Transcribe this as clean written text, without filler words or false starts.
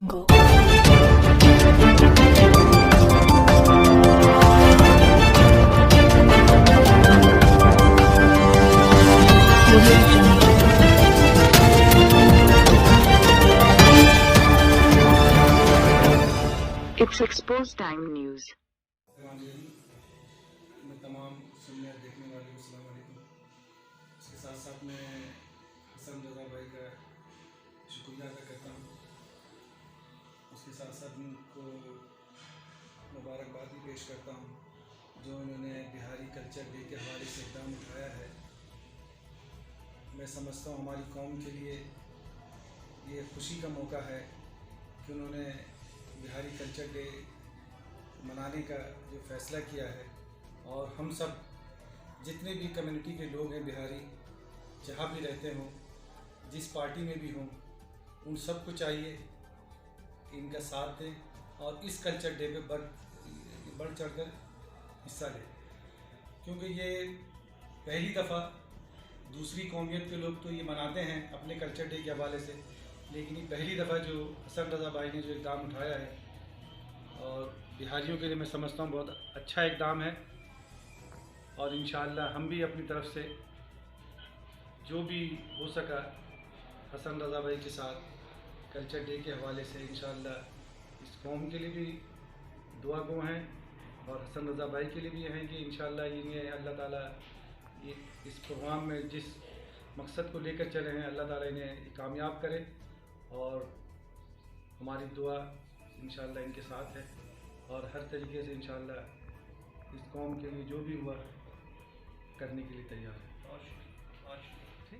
Go. It's Exposed Time News. मैं तमाम सुनने और देखने वाले को अस्सलाम वालेकुम। इसके साथ साथ मैं हसन रज़ा भाई का शुक्रिया अदा करता हूँ। उसके साथ साथ उनको मुबारकबाद भी पेश करता हूँ जो उन्होंने बिहारी कल्चर डे के हवाले से इक़दाम उठाया है। मैं समझता हूँ हमारी कौम के लिए ये खुशी का मौका है कि उन्होंने बिहारी कल्चर डे मनाने का जो फ़ैसला किया है। और हम सब जितने भी कम्युनिटी के लोग हैं बिहारी, जहाँ भी रहते हों, जिस पार्टी में भी हों, उन सबको चाहिए कि इनका साथ दें और इस कल्चर डे पे बढ़ चढ़कर हिस्सा लें, क्योंकि ये पहली दफ़ा दूसरी कौमियत के लोग तो ये मनाते हैं अपने कल्चर डे के हवाले से, लेकिन ये पहली दफ़ा जो हसन रज़ा भाई ने जो इक़दाम उठाया है और बिहारियों के लिए मैं समझता हूँ बहुत अच्छा इक़दाम है। और इंशाअल्लाह हम भी अपनी तरफ से जो भी हो सका हसन रज़ा भाई के साथ कल्चर डे के हवाले से इंशाअल्लाह इस कौम के लिए भी दुआ गो हैं और हसन रज़ा भाई के लिए भी हैं कि इंशाअल्लाह इन्हें अल्लाह ताला ये इस प्रोग्राम में जिस मकसद को लेकर चले हैं अल्लाह ताला इन्हें कामयाब करे। और हमारी दुआ इंशाअल्लाह इनके साथ है और हर तरीके से इंशाअल्लाह इस कौम के लिए जो भी हुआ करने के लिए तैयार है।